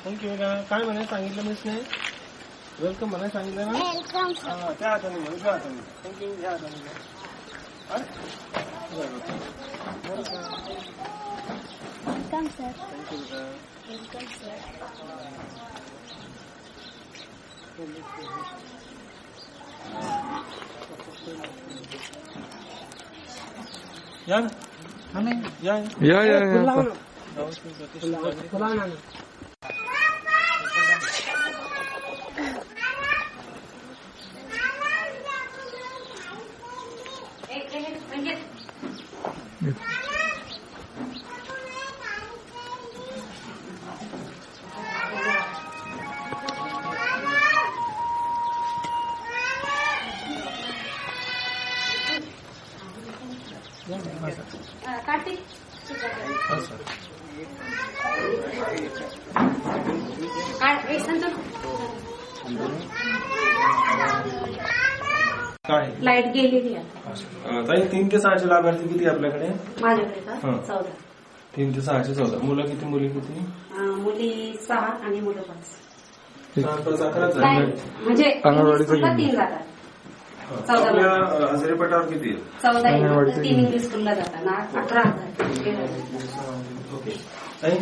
Thank you बेटा. काय म्हणायला सांगितलं मिस नाही? वेलकम म्हणायला सांगितलं ना? Welcome sir. त्या हाताने म्हणून त्या हाताने. थँक्यू. ह्या हाताने वेलकम सर. थँक्यू बेटा. Welcome sir. या ना. या कार्तिक काय लाईट गेलेली आहे. ताई 3 ते 6चे लाभार्थी किती आपल्याकडे? माझ्याकडे का? 14. 3 ते 6चे 14. मुलं किती मुली किती? मुली 6 आणि मुलं 5. 11 म्हणजे स्कूलला 3 जातात. 14 हजेरीपटावर किती? 14 3 इंग्लिश स्कूलला जातात ना. 11,000. ताई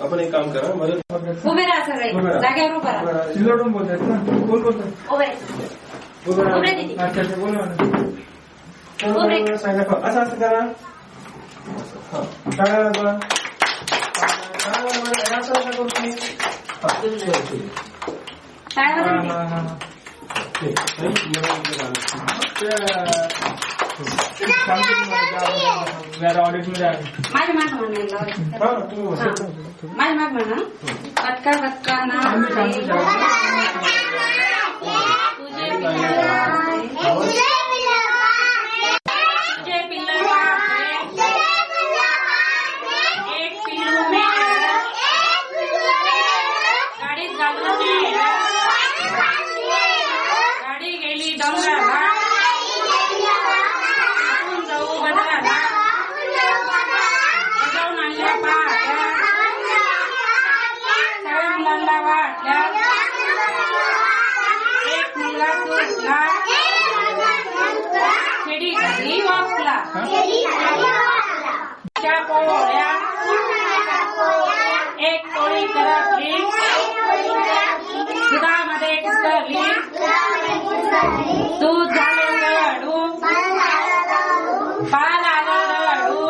आपण एक काम करा. मला उभे राहा सगळे जागेवर उभं राहा. चिल्लोडून बोलतात ना? कोण बोलतात? उभे उभे दीदी. अच्छा बोला ना. असं असं करा. काय बघा माझ्या माग म्हणा. पटका पटका ना तुझे पिल्लू एक पिल्लू गाडीत घालून गाडी गेली डोंगराला. आपण जाऊ बदलाला. जाऊन आणल्या पाहत्या सगळ्या मुलांना वाटल्या. एक मुलगा तुटला खेडी घरी वापला. त्या पोळ्या एक पोळी करपली दुधामध्ये घुसरली. दूध झाले रडू बाळ आलं रडू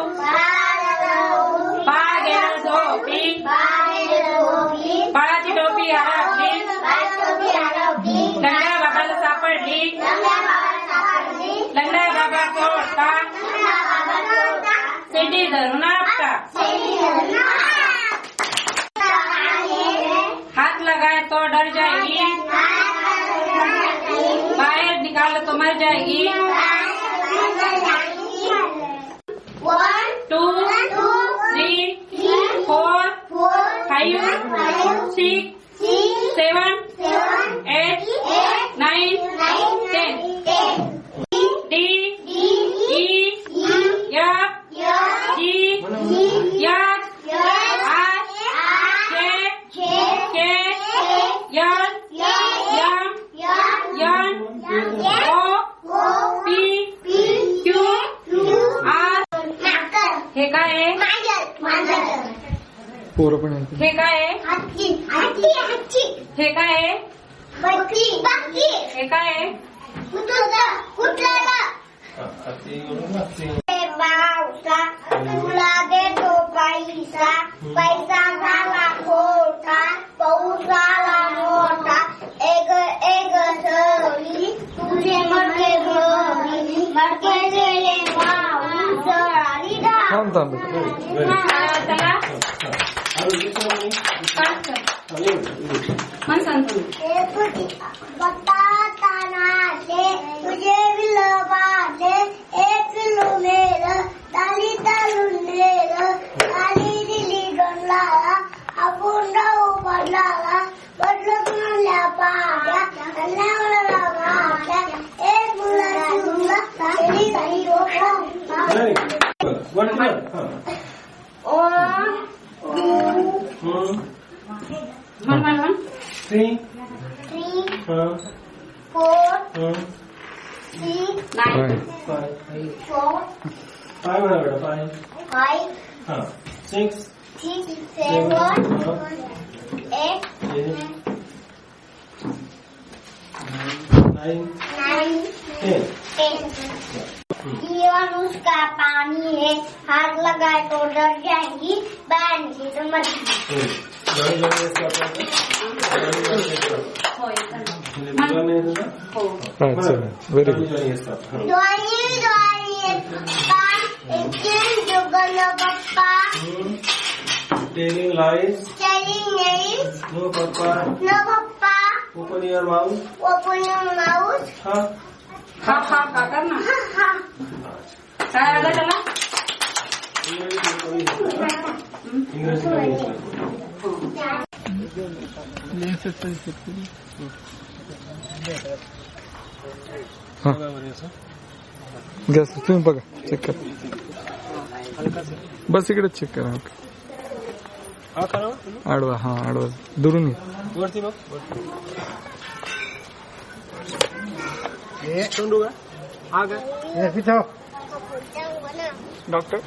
बाळ गेलं झोपी. बाळाची टोपी हरपली लंगड्या बाबाला सापडली. लंगड्या बाबा कोणता सेंडी धरून आपटा. हाथ लगाए तो डर जाएगी बाहर निकालो तो मर जाएगी. 1 2 3 4 5 6 7 8 9 10. D E F G H I J K L M N O P Q R. हे काय आहे? पोरं पण हे काय आहे? हे काय आहे? हे काय आहे? तुला देतो पैसा पैसा झाला खोटा पाऊस आला मोठा. एक एक सवली तुझे मडके घरी मडके गेले वाहून जळाली थांब थांब त्याला मन सांगतो. बताना से तुझे विलवाले एक किलो मेरा डाली डालून नेलं डाली दिली गंडला आपण जाऊ बदलाला बदलत म्हणल्या पाड्या अन्नावर घातल्या. एक मुलाची मुला गेली घरी डोकं. म्हण 3 3 हां 4 6 9 5 4 5 म्हणा बेटा 5 5 हां 6 6 7 8 9 9 10 जीवन उसका पानी है, हाथ लगाए तो डर जाएगी, बहन की तो मत। Very papa telling lies telling names, no papa no papa, open your mouth open your mouth, हां हा हा हा कर ना ha ha, काय आलं त्याला इंग्रजी गॅस तुम्ही बघा चेक करा बस इकडे चेक करा हा करा आडवा हा आडवा दुरून ये. वरती बघ हे तोंडू का हा का डॉक्टर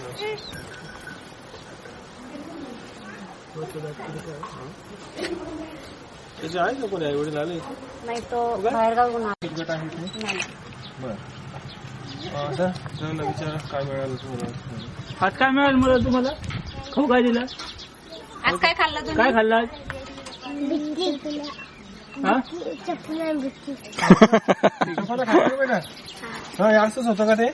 त्याचे आहे का कोणी आई वडील आले नाही तो बाहेरगाव गुन्हा गट आहे इथे बरं सर जाऊन विचारा काय मिळालं तुम्हाला आज काय मिळालं मला तुम्हाला खाऊ काय दिला आज काय खाल्लं तुम्ही काय खाल्ला हा तुम्हाला खायला बेटा हा हे असंच होतं का ते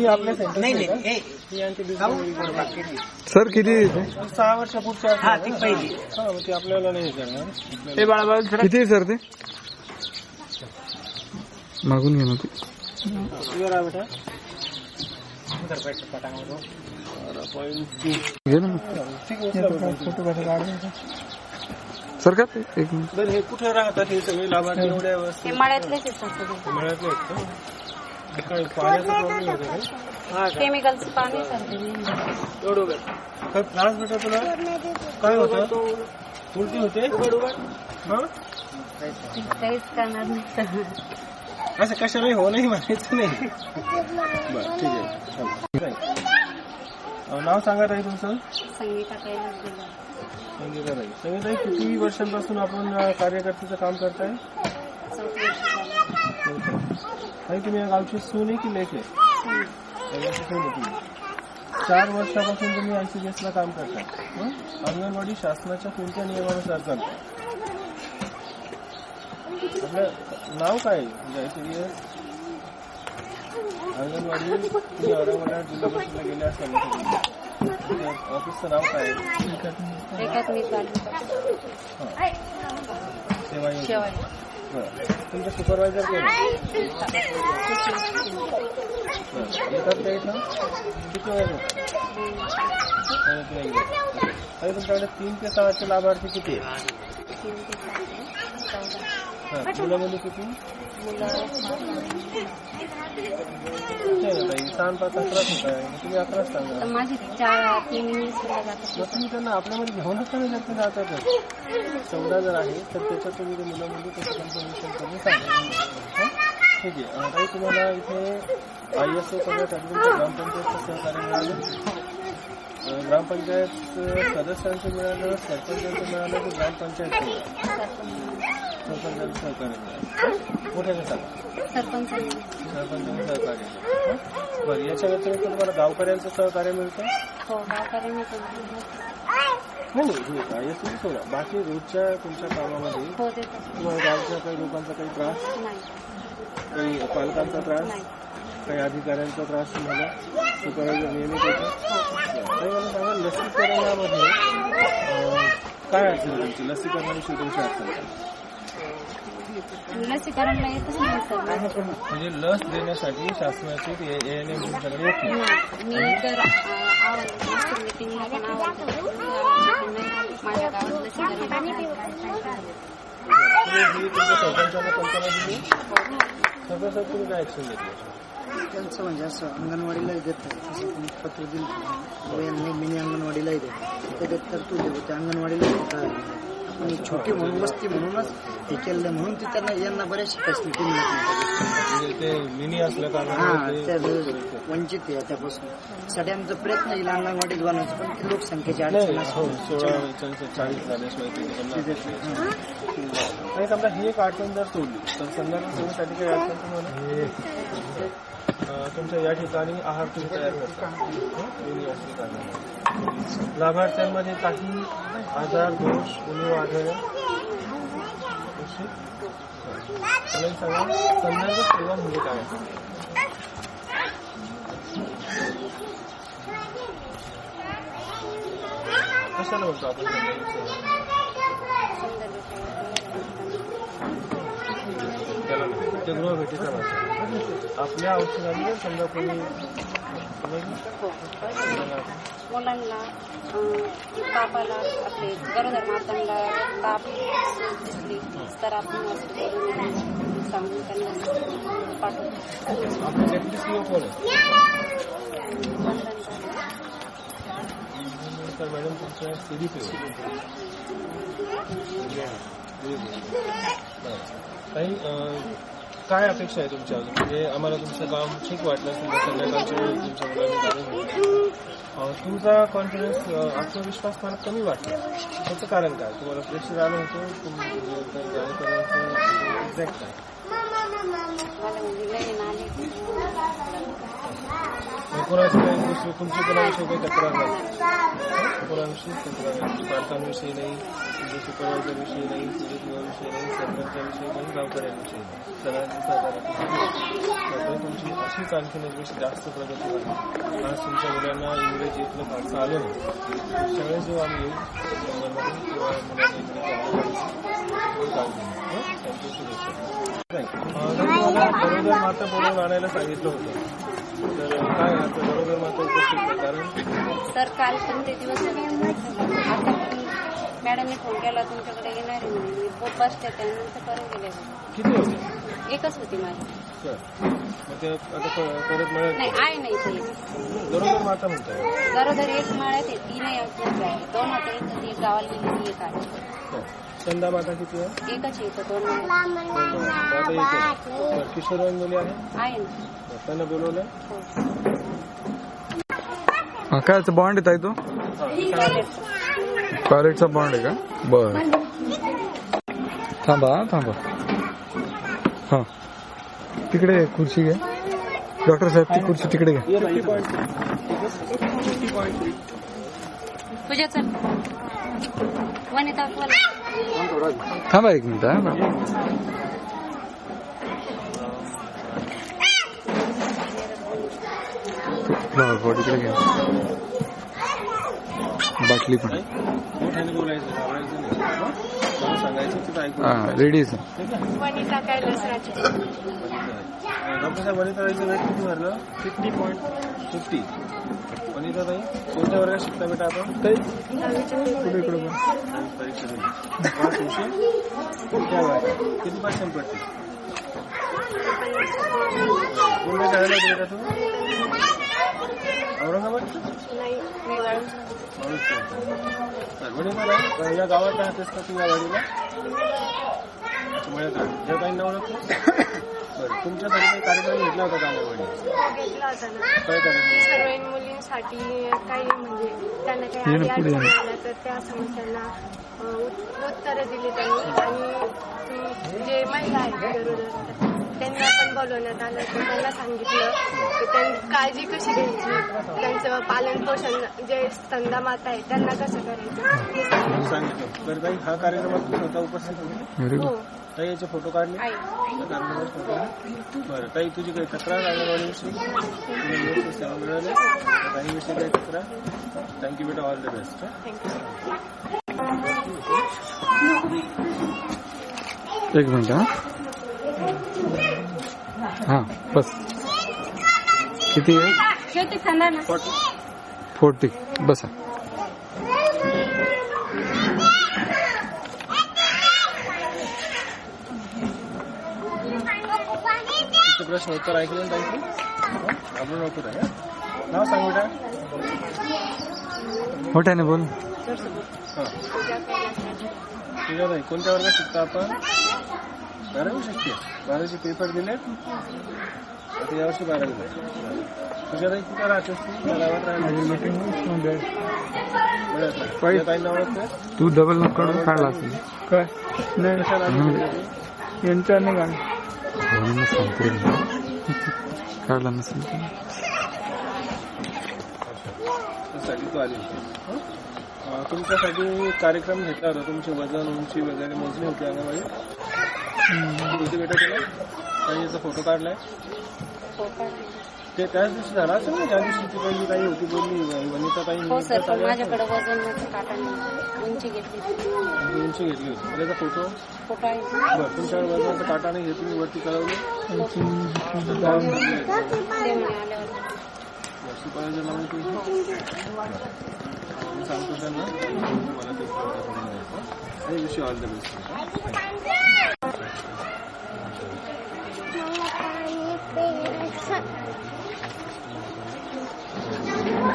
आपल्या सर किती 6 वर्षापूर्वी हा ती पहिली मग ते आपल्याला नाही करणार ते बाळा किती सर ते मागून घे ना तू बेटा घे ना मग. सर का ते एक मिनिट बरं हे कुठे राहतात हे सगळे लाभार्थी एवढ्या ते व्यवस्थित मळ्यातलेच येतात मिळाले आहेत का काय पाण्याचा प्रॉब्लेम होता का केमिकलचं पाणी सर एवढं काय त्रास भेटा तुला काय होतं उलटी होते हा काहीच करणार नाही असं कशालाही हो नाही म्हणायचं नाही बरं ठीक आहे नाव सांगा ताई तुमचं संगीता कैलास दिला संगीताताई संगीताताई किती वर्षांपासून आपण कार्यकर्त्याचं काम करताय ताई तुम्ही या गावची सून आहे की लेक आहे याची सून आहे तुम्ही 4 वर्षापासून तुम्ही ICDS ला काम करताय अंगणवाडी शासनाच्या कोणत्या नियमानुसार चालते आपलं नाव काय म्हणजे ICDS अंगणवाडी तुम्ही औरंगाबाद जिल्हा परिषदला गेले असाल ऑफिसचं नाव काय एकात्मिक सेवा शेवाळी तुमचं सुपरवायझर कोण येतात का इथं किती वेळ आणि तुमच्याकडे 3 ते 6 लाभार्थी किती आहेत मुलं मुली किती लहान 5 11 होत आहे तुम्ही 11 सांगा माझी 3 मग तुम्ही त्यांना आपल्यामध्ये घेऊनच नाही जास्त जातातच 14 जर आहे तर त्याच्यात तुम्ही मुलं मुली त्याचं कन्फर्मेशन करून सांगा ठीक आहे काही तुम्हाला इथे ISO करण्यासाठी ग्रामपंचायतचं सहकार्य मिळालं ग्रामपंचायत सदस्यांचं मिळालं सरपंचांचं मिळालं की ग्रामपंचायत सरपंचांचं सहकार्य मिळालं मोठ्याने सांगा सरपंचांचं सहकार्य बरं याच्या व्यतिरिक्त तुम्हाला गावकऱ्यांचं सहकार्य मिळतं हो गावकरी नाही ISO सोडा बाकी रोजच्या तुमच्या कामामध्ये हो तुम्हाला गावच्या काही लोकांचा काही त्रास काही पालकांचा त्रास काही अधिकाऱ्यांचा त्रास तुम्हाला सुपरवायझर नियमित येतो काही मला सांगा लसीकरणामध्ये काय असेल तुमची लसीकरणाविषयी तुमची असेल लसीकरणला येतच नाही सर म्हणजे लस देण्यासाठी शासनाची ANM तुमच्याकडे येते मी तर मीटिंगला पण माझ्या गावात लसीकरण ही तुमच्या सरपंचांना कल्पना दिली सरपंच तुम्ही काय ऍक्शन घेतली त्यांचं म्हणजे असं अंगणवाडीलाही देतात, असं कोणी पत्र दिलं यांनी मिनी अंगणवाडीलाही देतात, त्याच्यात तरतूद होते. अंगणवाडीला आपण छोटी म्हणून वस्ती म्हणूनच हे केलं म्हणून ते त्यांना यांना बऱ्याचशा फॅसिलिटी मिळत ते मिनी असल्या हा कारणाने त्या वंचित आहे त्यापासून. साठी आमचा प्रयत्न येईल अंगणवाडीत बनवायचं, पण ती लोकसंख्येची अडचण असते. 16-40 झाल्याशिवाय आणि समजा ही एक अडचण जर सोडली तर संदर्भ सोडण्यासाठी काही अडचण तुम्हाला तुमच्या या ठिकाणी आहार तुम्ही तयार करता मिनी असल्या कारणाने. लाभार्थ्यांमध्ये काही आजार दोष उणीव आढळले मला सांगा संदर्भ सेवा म्हणजे काय? कशाला म्हणतो आपण संदर्भ सेवा? त्याला ते गृह भेटीचा भाषा आपल्या औषधांनी समजा कोणी मुलांना तापाला आपले गरोदर मातांना ताप दिसली तर आपण हॉस्पिटल सांगून त्यांना पाठवतो. आपले डेप्युटी सीओ कोण आहे? तर मॅडम तुमच्या सीडीपी काही काय अपेक्षा आहे तुमच्या म्हणजे आम्हाला तुमचं काम ठीक वाटलं समजा संध्याकाळच्या वेळी तुमच्या मुलांनी जाणून घेतलं तुमचा कॉन्फिडन्स आत्मविश्वास मला कमी वाटला त्याचं कारण काय? तुम्हाला प्रेशर आलं होतं तुम्ही जाणं करण्याचं एक्झॅक्ट काय? कोणाची काही दुसरी तुमची कोणाविषयी काही तक्रार नाही? कोणाविषयी तक्रार नाही? पालकांविषयी नाही, तुमच्या सुपरवायझरविषयी नाही, विषयी नाही, सरपंचाविषयी नाही, गावकऱ्यांविषयी नाही, सगळ्यांची सहकार्य तुमची अशीच आणखीन एक गोष्ट जास्त प्रगती झाली. आज तुमच्या मुलांना इंग्रजीतलं फारसं आलं नाही. त्यावेळेस जेव्हा आम्ही येऊ तेव्हा त्यांची शुभेच्छा. तुम्हाला बरोबर माता बोलवून आणायला सांगितलं होतं तर काय आता बरोबर माता उपस्थित नाही कारण सर काल पण ते दिवस आता मॅडमने फोन केला तुमच्याकडे येणार आहे म्हणून बसते त्यानंतर करून गेले. किती होते? एकच होती माझी. सर मग ते आता परत मिळत नाही आहे नाही ते बरोबर माता म्हणताय गरोदर एक माळ्यात आहे, ती नाही आहे, दोन होते, एक गावाला गेली एक आहे. चंदा माता किती आहे? एकच येतं दोन किशोरवयीन मुली आहे ना. त्यांना बोलवलं काय बॉन्ड आहे तो कॉलेजचा बॉन्ड आहे का? बर थांबा थांबा हा तिकडे खुर्ची घ्या डॉक्टर साहेब ती खुर्ची तिकडे घ्या. तुझ्या चल वनिता थांबा एक मिनिट हा तिकडे घ्या बाटली पण हा लेडीज वनिता कैलासराज. डॉक्टर साहेब वनिताताईचं वेट किती भरलं? 50.50. वनिताताई कोणत्या वर्गात शिकता बेटा आपण? पुढे इकडे परीक्षा दिली 5 वर्षे कोणत्या वर्गात किती पर्सेंट पडते? कोणत्या शाळेला बेटा तू? औरंगाबाद वडील या गावात राहतेस का तू या वाडीला? मिळत आहे या काही नाव ओळखतो? बरं तुमच्यासाठी काही कार्यक्रम घेतला होता का अंगणवाडी? घेतला होता ना. काय कार्यक्रम? सर्व मुलींसाठी काही म्हणजे त्यांना काही अडचणी आल्या तर त्या समस्यांना उत्तरं दिली त्यांनी आणि जे महिला आहेत गरोदर त्यांना पण बोलवण्यात आलं तर त्यांना सांगितलं की त्यांनी काळजी कशी घ्यायची त्यांचं पालन पोषण जे स्तंदा माता आहे त्यांना कसं करायचं हे सांगितलं. बरं ताई हा कार्यक्रमात तू स्वतः उपस्थित होते? हो ताई याचे फोटो काढले? बरं ताई तुझी काही तक्रार अंगणवाडीविषयी तुला व्यवस्थित सेवा मिळाली ताईविषयी काही तक्रार? थँक्यू बेटा ऑल द बेस्ट. एक मिनिट हा बस किती आहे? 40 बसा. प्रश्न उत्तर ऐकलं ना ताई? घाबरू नको ताई. नाव सांग बेटा. मोठ्याने बोल. तुझ्या ताई कोणत्या वर्गात शिकता आपण? 12वी शिकते. 12वीचे पेपर दिलेत आता यावर्षी 12वीला. तुझ्या ताई कुठे राहतेस तू? गावात राहिली ताईंना ओळखते. तू डबल नको काढला असेल काय नाही कशाला यांच्या नाही गाणं काढला नसेल. त्यासाठी तू आली होती. तुमच्यासाठी कार्यक्रम घेतला होता. तुमचे वजन उंची वगैरे मोजली होती अंगणवाडी. तुझे बेटा केला आणि याचा फोटो काढलाय. ते त्याच दिवशी झाला असेल ना ज्या दिवशी ती पहिली ताई होती बोलली वनिता ताई. हो सर, पण माझ्याकडे वजन काटा नाही, उंची घेतली. उंची घेतली होती. त्याचा फोटो फोटो आहे. बरं तुमच्याकडे वजनाचा काटा नाही घेतली वरती कळवली. ते म्हणे आल्यावर सुपरवायझर लावून तुझी मी सांगतो त्यांना मला ते करून द्यायचं. आणि विश ऑल द बेस्ट.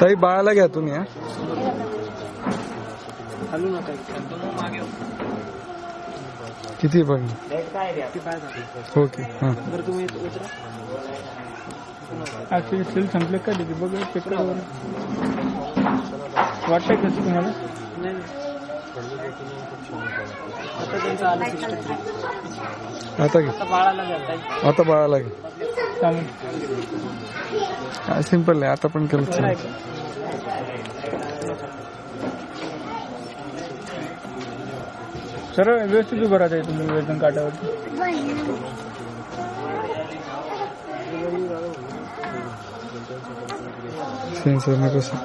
ताई बाळाला घ्या तुम्ही. हा हलू नका. किती पण ओके. हां बरं तुम्ही ऍक्च्युली सेल संपले का तिथे बघ पेपर वाटतंय कसं तुम्हाला? आता घे. आता बाळाला घे. काय सिम्पल आहे. आता पण केलं सरळ व्यवस्थित उभं राहत आहे तुम्ही वजन काटावरती. सेन्सर नको कसं.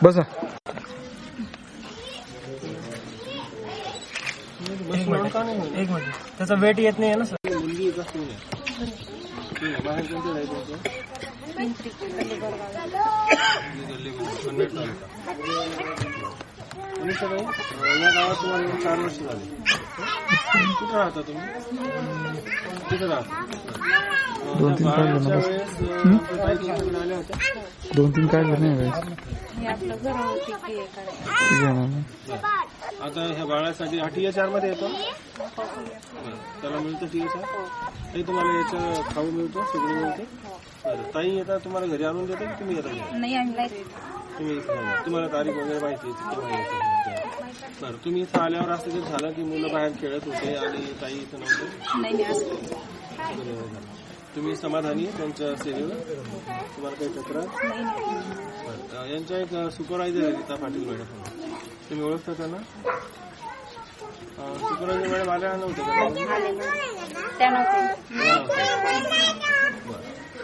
बसा. एक मिनिट त्याचा वेट येत नाही ना सर. मुलगी एका स्कूल आहे बाहेर कोणते जायचं होतं. या गावात तुम्हाला 4 वर्ष झाली. कुठे राहता तुम्ही? कुठे राहता? 2-3 काय वेळेस झालं. आल्या होत्या. 2-3 काय झालं नाही. हे आपलं घर होती की आता ह्या बाळासाठी हा THR मध्ये येतो. त्याला मिळतं THR. ताई तुम्हाला याचं खाऊ मिळतो सगळं मिळते. बरं ताई येतात तुम्हाला घरी आणून देते की तुम्ही येता? नाही आम्ही तुम्ही तुम्हाला तारीख वगैरे माहिती आहे. बरं तुम्ही इथं आल्यावर असं जर झालं की मुलं बाहेर खेळत होते आणि ताई इथं नव्हते. नाही असं तुम्ही समाधानी त्यांच्या सेवेवर? तुम्हाला काही तक्रार? यांच्या एक सुपरवायझर आहे गीता पाटील मॅडम. तुम्ही ओळखता त्यांना? सुपरवायझर मॅडम आल्या नव्हत्या का?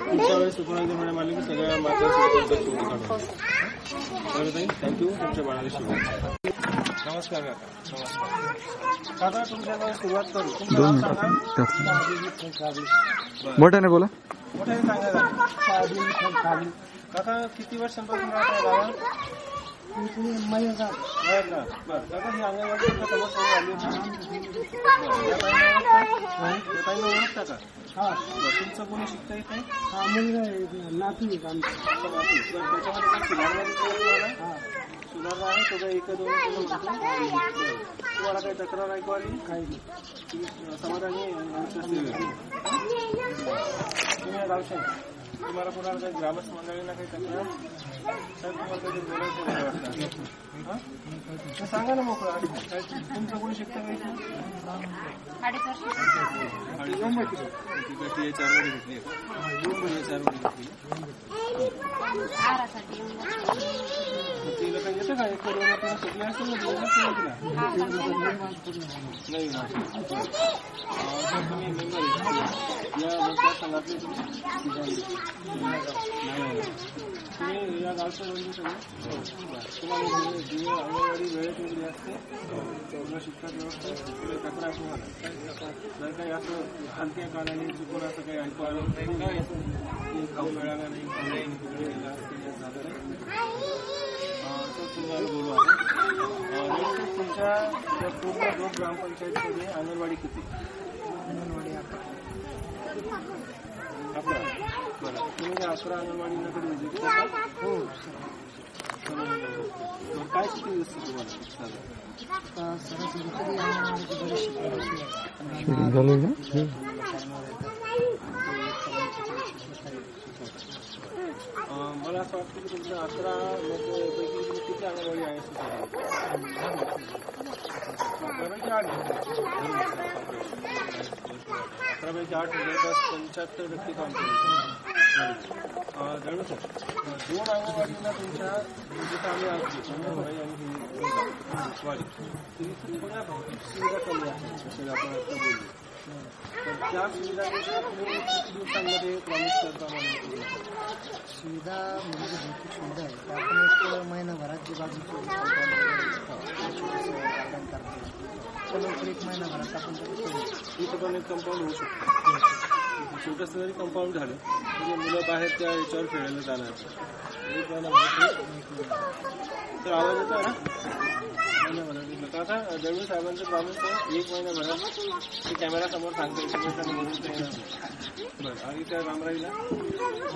पुढच्या वेळेस सुपरवायझर मॅडम आले की सगळ्या माझ्या बरं ताई थँक्यू. तुमच्या बाळाला शुभेच्छा. नमस्कार काका. नमस्कार काका. तुमच्या सुरुवात करू. तुमचं नाव सांगा. मोठ्याने बोला. मोठ्याने सांगा काका. किती वर्षांपासून राहता गावात? बरं काका ही अंगणवाडी समस्या आली होती. ताईंना ओळखता का? तुमचं कोणी शिकता इथे? नातू त्याच्यामध्ये सुधारणा आहे सगळं 1-2 तुम्हाला काही तक्रार ऐकू आली? काही नाही. तुम्ही समाधानी तुम्ही गावचे. तुम्हाला कोणाला काही ग्रामस्थ मंडळींना काही तक्रार? साहेब तुम्हाला काही बोलायचं नाही वाटतं. सांगा ना मोकळा. तुमचं कोणी शिकतं का इथे? 2.5 वर्ष THR मध्ये घेतली आहे का? THR मध्ये घेतली. आहारासाठी तिला काही येतं का? 1-2 वर्ष शिकले असेल ना तिला? नाही ना. तुम्ही मेंबर या मतदारसंघातले तुम्ही या गावचं म्हणजे सगळं तुम्हाला अंगणवाडी वेळेत वगैरे असते सगळं शिक्षक व्यवस्था पुढे तक्रार तुम्हाला जर काही असं हलक्या काळाने चुकून असं काही ऐकू आलं नाही काय असं खाऊ मिळाला नाही झालं नाही तर तुम्हाला बोलू आपण तुमच्या त्या पूर्ण दोन ग्रामपंचायतीमध्ये अंगणवाडी किती? अंगणवाडी 11. बरं, तुम्ही त्या 11 अंगणवाडीकडे विजिट करता? हो तर काय शिकली असते तुम्हाला साधारण? आता सरासरी तरी अंगणवाडीची बरीचशी प्रगती आहे. झालं का? मला असं वाटतं की तुमच्या 11 पैकी तुम्ही किती अंगणवाडी आहे असं 11पैकी 8 जवळपास 75% काम केलं. जळू सर, 2 अंगणवाडीला तुमच्या जिथं आम्ही असतो अंगणवाडी आणि स्वारी तिथे थोड्या सुविधा कमी आहेत जसं आपण आता बोललो. तर त्या सुविधा तुम्ही किती दिवसांमध्ये प्रॉमिस करता म्हणून? सुविधा म्हणजे भरपूर सुविधा आहे. तर आपण एक महिनाभरात जी बाजूची गार्डन करतो तर लवकर 1 महिनाभरात आपण त्याला करू. इथं पण एक कंपाऊंड होऊ शकतो. छोटंसं जरी कंपाऊंड झालं म्हणजे मुलं बाहेर त्या याच्यावर खेळायला जाणार. 1 महिना तर आवाज येतो ना? महिनाभरात आता दळवी साहेबांचं प्रॉमिस आहे 1 महिनाभरात ते कॅमेरा समोर सांगता येतं म्हणून ते येणार नाही. बरं, आणि त्या रामराईला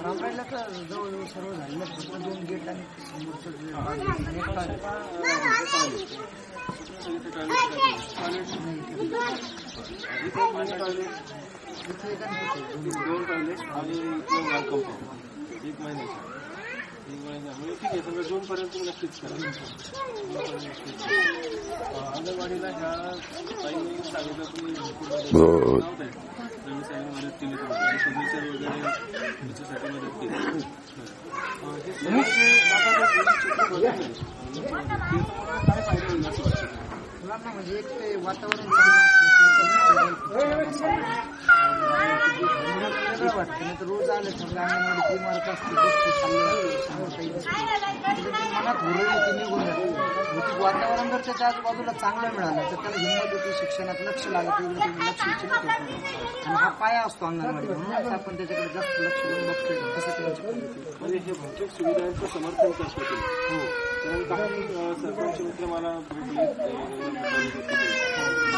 रामराईला तर जवळजवळ सर्व झालेलं फक्त 2 गेट आणि समोरचं जे दोन टॉयलेट आणि 2 कंपाऊंड 1 महिन्याचा. 1 महिना म्हणजे ठीक आहे. समजा 2 पर्यंत तुम्ही नक्कीच करा. अंगणवाडीला ह्या ताईंनी सांगितलं तुम्ही नव्हते रवी साहेबांनी मदत केली तुम्हाला फर्निचर वगैरे त्याच्यासाठी मदत केली. काय फायदा होईल असं वाटतं? मुलांना म्हणजे एक ते वातावरण चांगलं वेगळं वाटतं. नाही तर रोज आले समजा अंगणवाडी इमारत असते मनात हुरळी ती निघून जाते. वातावरण जर त्याच्या आजूबाजूला चांगलं मिळालं तर त्याला हिंमत होती, शिक्षणात लक्ष लागत लक्ष विचलित होत नाही. आणि हा पाया असतो अंगणवाडी म्हणूनच आपण त्याच्याकडे जास्त लक्ष देऊन बघतो कसं त्यांची पद्धती. म्हणजे हे भौतिक सुविधांचं समर्थन करतो तुम्ही. हो, कारण काही सरपंच मित्र मला भेटले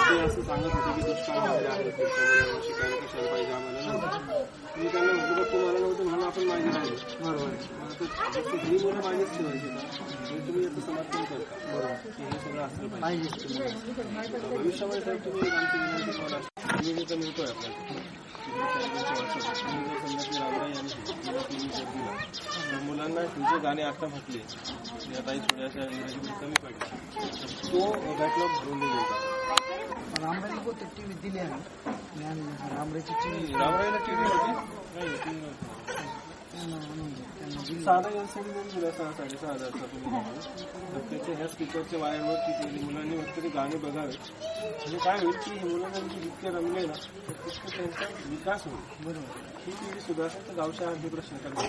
ते असं सांगत होते की दुष्काळामध्ये आहे शिकायला कशाला पाहिजे आम्हाला. मी त्यांना म्हटलं बघ तुम्हाला नव्हतं म्हणून आपण मागे राहिलो. बरोबर, ही मुलं मागेच ठेवायची का तुम्ही याचं समर्थन करता. बरोबर, की हे सगळं असलं पाहिजे. भविष्यामध्ये साहेब तुम्ही आमची विनंती मला निवेदन मिळतोय आपल्याला मुलांना तुमचे गाणे आता म्हटले या ताई थोड्याशा इंग्रजीमध्ये कमी पडले तो बॅकलॉग भरून देईल. रामराईला होते टीव्ही दिली आहे. रामराईची टीव्ही रामराईला टीव्ही होती साधा एलसीडी देऊन दिला 6-6,500 तुम्ही त्याच्या ह्या स्पीकरच्या वायरवरती केली. मुलांनी फक्त ते गाणे बघावे म्हणजे काय होईल की हे मुलं जर जितके रमले ना तितकं त्यांचा विकास होईल. बरोबर, ही पिढी सुधारते तर गावच्या अगदी प्रश्न करणार.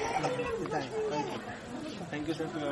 थँक्यू सर तुला